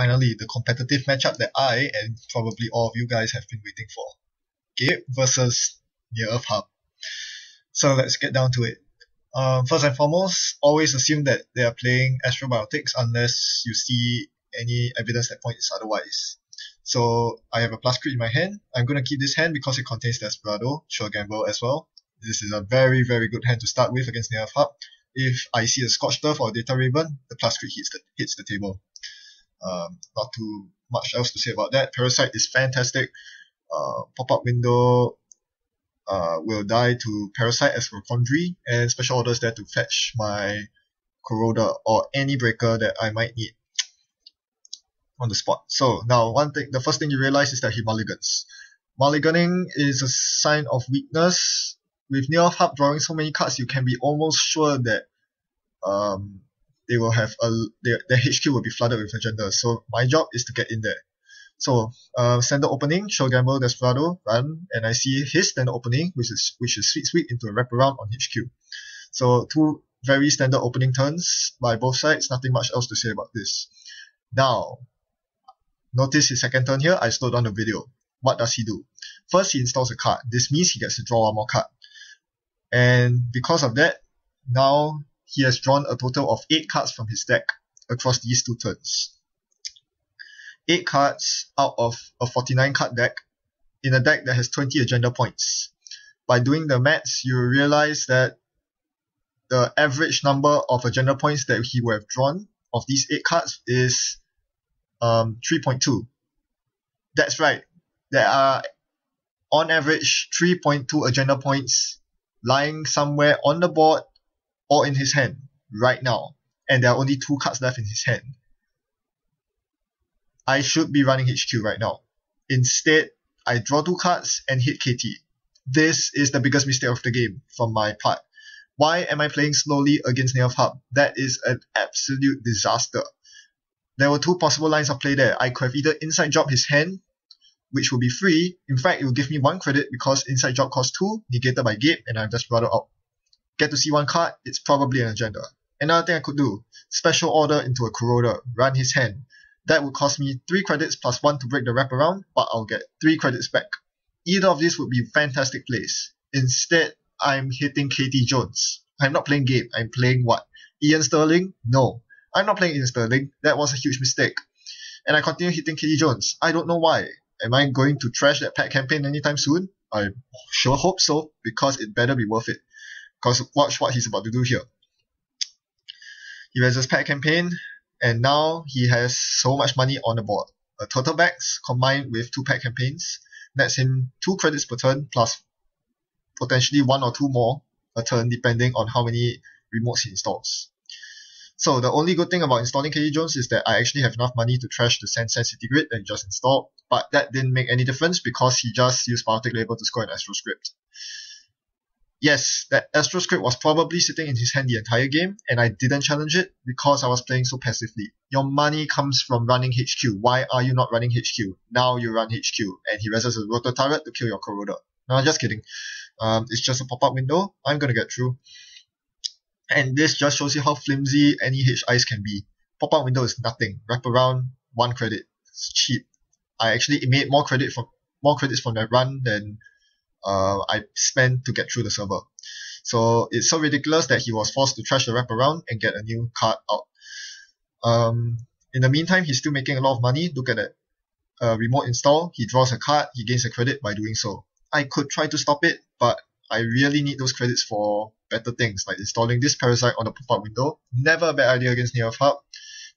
finally, the competitive matchup that I and probably all of you guys have been waiting for. Gabe versus Near Earth Hub. So let's get down to it. First and foremost, always assume that they are playing Astrobiotics unless you see any evidence that points otherwise. So I have a plus crit in my hand. I'm going to keep this hand because it contains Desperado, Sure Gamble as well. This is a very, very good hand to start with against Near Earth Hub. If I see a Scorched Earth or a Data Raven, the plus crit hits the table. Not too much else to say about that. Parasite is fantastic. Pop-up window will die to Parasite as for Quandary, and special orders there to fetch my Corroder or any breaker that I might need on the spot. So now the first thing you realize is that he mulligans. Mulliganing is a sign of weakness. With Near Earth Hub drawing so many cards, you can be almost sure that they will have their HQ will be flooded with agendas. So my job is to get in there. So standard opening, show gamble, Desperado, run, and I see his standard opening, which is sweep into a wraparound on HQ. So two very standard opening turns by both sides. Nothing much else to say about this. Now, notice his second turn here. I slowed down the video. What does he do? First, he installs a card. This means he gets to draw one more card. And because of that, now he has drawn a total of 8 cards from his deck across these 2 turns. 8 cards out of a 49 card deck in a deck that has 20 agenda points. By doing the maths, you realize that the average number of agenda points that he would have drawn of these 8 cards is 3.2. That's right. There are on average 3.2 agenda points lying somewhere on the board or in his hand right now. And there are only 2 cards left in his hand. I should be running HQ right now. Instead, I draw 2 cards and hit KT. This is the biggest mistake of the game from my part. Why am I playing slowly against Near Earth Hub? That is an absolute disaster. There were 2 possible lines of play there. I could have either inside job his hand, which will be free. In fact, it will give me 1 credit because inside job costs 2, negated by Gabe, and I've just brought it out. Get to see 1 card, it's probably an agenda. Another thing I could do, special order into a Corroder, run his hand. That would cost me 3 credits plus 1 to break the wraparound, but I'll get 3 credits back. Either of these would be fantastic plays. Instead, I'm hitting KT Jones. I'm not playing Gabe, I'm playing what? Ian Sterling? No. I'm not playing Ian Sterling. That was a huge mistake. And I continue hitting KT Jones. I don't know why. Am I going to trash that pack campaign anytime soon? I sure hope so, because it better be worth it. Because watch what he's about to do here. He has his pack campaign, and now he has so much money on the board. A turtle bags combined with 2 pack campaigns nets him 2 credits per turn plus potentially 1 or 2 more a turn depending on how many remotes he installs. So the only good thing about installing KT Jones is that I actually have enough money to trash the Sensitivity Grid that he just installed, but that didn't make any difference because he just used Biotic Label to score an Astro Script. Yes, that Astro Script was probably sitting in his hand the entire game, and I didn't challenge it because I was playing so passively. Your money comes from running HQ. Why are you not running HQ? Now you run HQ, and he reses a rotor turret to kill your Corroder. No, just kidding. It's just a pop-up window. I'm gonna get through. And this just shows you how flimsy NEH Ice can be. Pop-up window is nothing. Wrap around 1 credit. It's cheap. I actually made more credits from that run than I spent to get through the server. So it's so ridiculous that he was forced to trash the wraparound and get a new card out. In the meantime, he's still making a lot of money. Look at that. Remote install, he draws a card, he gains a credit by doing so. I could try to stop it, but I really need those credits for better things, like installing this Parasite on the pop-up window. Never a bad idea against Near Earth Hub,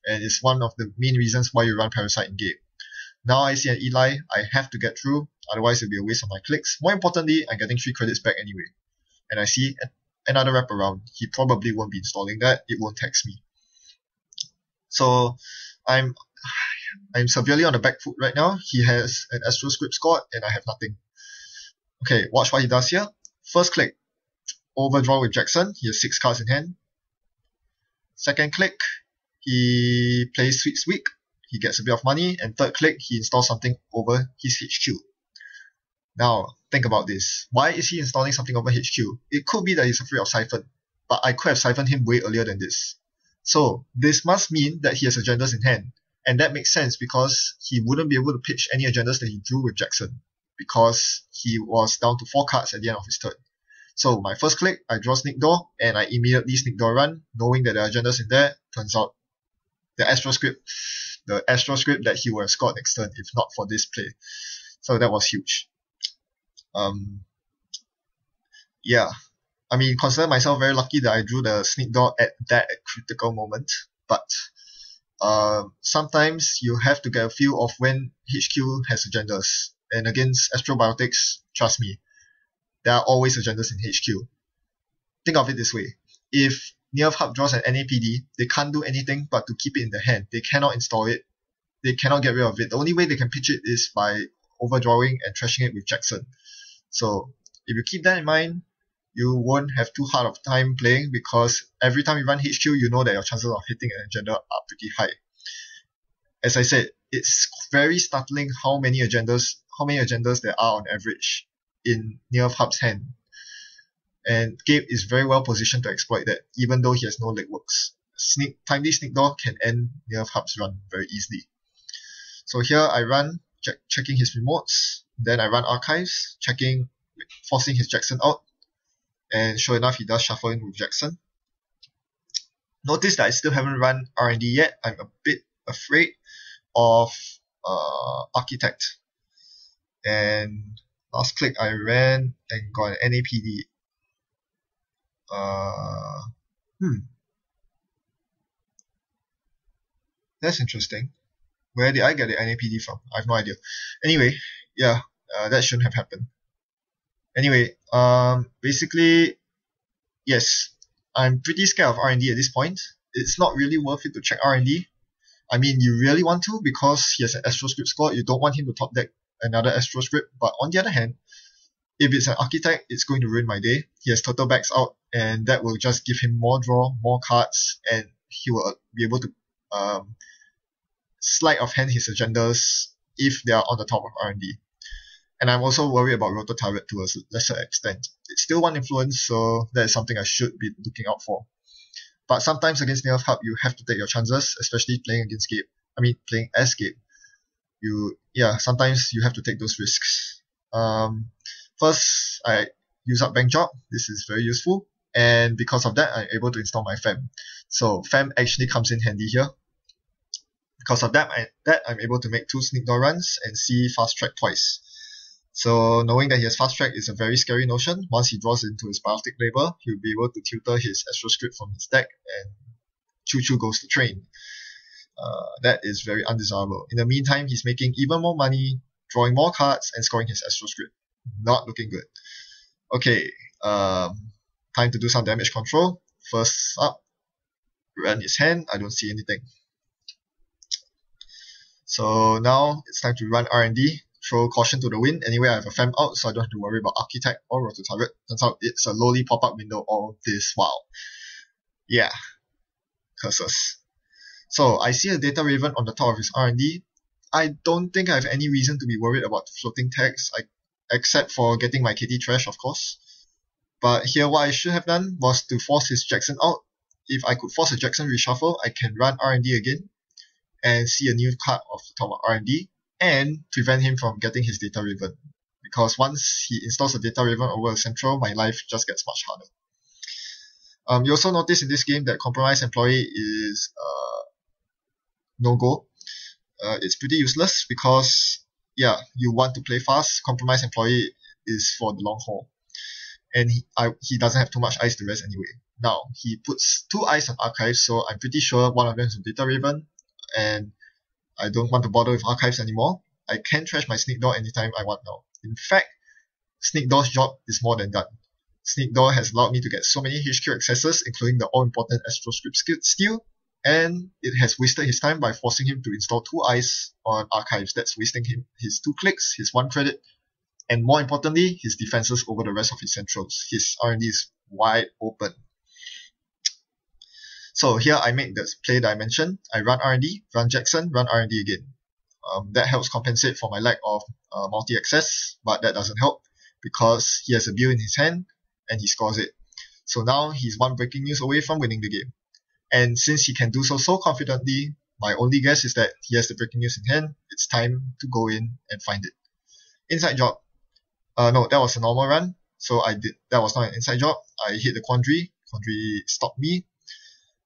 and it's one of the main reasons why you run Parasite in Gabe. Now I see an Eli, I have to get through, otherwise it'll be a waste of my clicks. More importantly, I'm getting 3 credits back anyway. And I see another wraparound. He probably won't be installing that, it won't text me. So I'm severely on the back foot right now. He has an Astro Script scored and I have nothing. Okay, watch what he does here. First click, overdraw with Jackson. He has 6 cards in hand. Second click, he plays Sweet Sweep. He gets a bit of money. And third click, he installs something over his HQ. Now, think about this. Why is he installing something over HQ? It could be that he's afraid of Siphon, but I could have siphoned him way earlier than this. So, this must mean that he has agendas in hand. And that makes sense because he wouldn't be able to pitch any agendas that he drew with Jackson because he was down to 4 cards at the end of his turn. So my first click, I draw Sneak Door, and I immediately Sneak Door run, knowing that there are agendas in there. Turns out the Astro Script that he would have scored next turn if not for this play. So that was huge. Yeah. I mean, consider myself very lucky that I drew the Sneak Door at that critical moment. But sometimes you have to get a feel of when HQ has agendas. And against Astrobiotics, trust me, there are always agendas in HQ. Think of it this way. If Neof Hub draws an NAPD, they can't do anything but to keep it in the hand. They cannot install it. They cannot get rid of it. The only way they can pitch it is by overdrawing and trashing it with Jackson. So if you keep that in mind, you won't have too hard of time playing because every time you run HQ, you know that your chances of hitting an agenda are pretty high. As I said, it's very startling how many agendas there are on average in Neof Hub's hand. And Gabe is very well positioned to exploit that, even though he has no legworks. Timely Sneak Door can end Neof Hub's run very easily. So here I run, checking his remotes. Then I run Archives, forcing his Jackson out. And sure enough, he does shuffle in with Jackson. Notice that I still haven't run R&D yet. I'm a bit afraid of Architect. And last click I ran and got an NAPD. That's interesting. Where did I get the NAPD from? I have no idea. Anyway, yeah, that shouldn't have happened. Anyway, basically, yes, I'm pretty scared of R&D at this point. It's not really worth it to check R&D. I mean, you really want to because he has an Astro Script squad. You don't want him to top deck another Astro Script. But on the other hand, if it's an Architect, it's going to ruin my day. He has Turtle Backs out, and that will just give him more draw, more cards, and he will be able to sleight of hand his agendas if they are on the top of R&D. And I'm also worried about Roto Turret to a lesser extent. It's still one influence, so that is something I should be looking out for. But sometimes against Neof Hub, you have to take your chances, especially playing against Gabe. Playing as Gabe. Sometimes you have to take those risks. First, I use up Bank Job. This is very useful. And because of that, I'm able to install my FEM. So FEM actually comes in handy here. Because of that, I'm able to make 2 Sneak Door runs and see Fast Track twice. So knowing that he has Fast Track is a very scary notion. Once he draws into his Biotic Labor, he'll be able to tutor his Astro Script from his deck and choo-choo goes the train. That is very undesirable. In the meantime, he's making even more money, drawing more cards, and scoring his Astro Script. Not looking good. Okay, time to do some damage control. First up, run his hand. I don't see anything. So now it's time to run R&D. Throw caution to the wind. Anyway, I have a FEM out, so I don't have to worry about Architect or Roto Turret. Turns out it's a lowly pop-up window all this while. Yeah. Curses. So I see a Data Raven on the top of his R&D. I don't think I have any reason to be worried about floating tags, except for getting my KT trash, of course. But here what I should have done was to force his Jackson out. If I could force a Jackson reshuffle, I can run R&D again and see a new card off the top of R&D and prevent him from getting his Data Raven. Because once he installs a Data Raven over a central, my life just gets much harder. You also notice in this game that Compromise Employee is no-go. It's pretty useless because, yeah, you want to play fast. Compromise Employee is for the long haul. And he doesn't have too much ice to rest anyway. Now, he puts 2 ice on Archives, so I'm pretty sure one of them is a Data Raven, and I don't want to bother with Archives anymore. I can trash my Sneak Door anytime I want now. In fact, Sneak Door's job is more than done. Sneak Door has allowed me to get so many HQ accesses, including the all-important Astro Script skill, and it has wasted his time by forcing him to install 2 ice on Archives. That's wasting him his 2 clicks, his 1 credit, and more importantly, his defenses over the rest of his centrals. His R&D is wide open. So here I make the play that I mentioned. I run R&D, run Jackson, run R&D again. That helps compensate for my lack of multi-access, but that doesn't help because he has a bill in his hand and he scores it. So now he's 1 breaking news away from winning the game. And since he can do so confidently, My only guess is that he has the breaking news in hand. It's time to go in and find it. Inside job. No, that was a normal run. So that was not an inside job. I hit the Quandary. Quandary stopped me.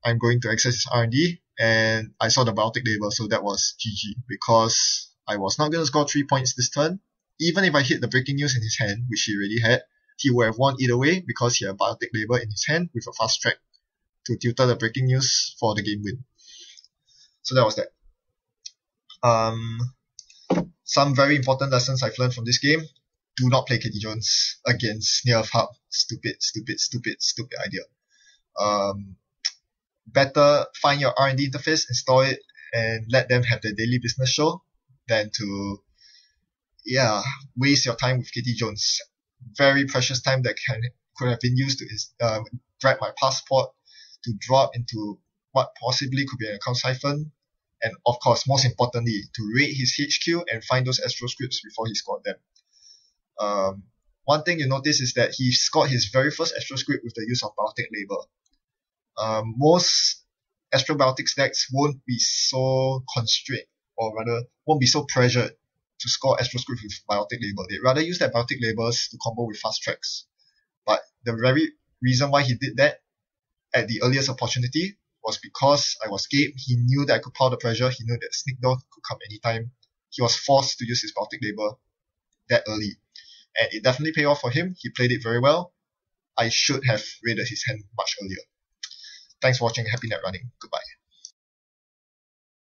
I'm going to access his R&D, and I saw the biotic label, so that was GG, because I was not going to score 3 points this turn. Even if I hit the breaking news in his hand, which he already had, he would have won either way because he had a biotic label in his hand with a fast track to tutor the breaking news for the game win. So that was that. Some very important lessons I've learned from this game. Do not play KT Jones against NEH Hub. Stupid idea. Better find your R&D interface, install it, and let them have their daily business show than to waste your time with KT Jones. Very precious time that could have been used to grab my passport, to drop into what possibly could be an account siphon, and of course, most importantly, to raid his HQ and find those Astro scripts before he scored them. One thing you notice is that he scored his very first Astro script with the use of Biotic Label. Most Astrobiotics decks won't be so constrained, or rather, won't be so pressured to score Astro scripts with Biotic Label. They'd rather use their Biotic Labels to combo with fast tracks. But the very reason why he did that at the earliest opportunity was because I was Gabe. He knew that I could pile the pressure. He knew that Sneak Door could come anytime. He was forced to use his Biotic Label that early. And it definitely paid off for him. He played it very well. I should have raided his hand much earlier. Thanks for watching. Happy net running. Goodbye.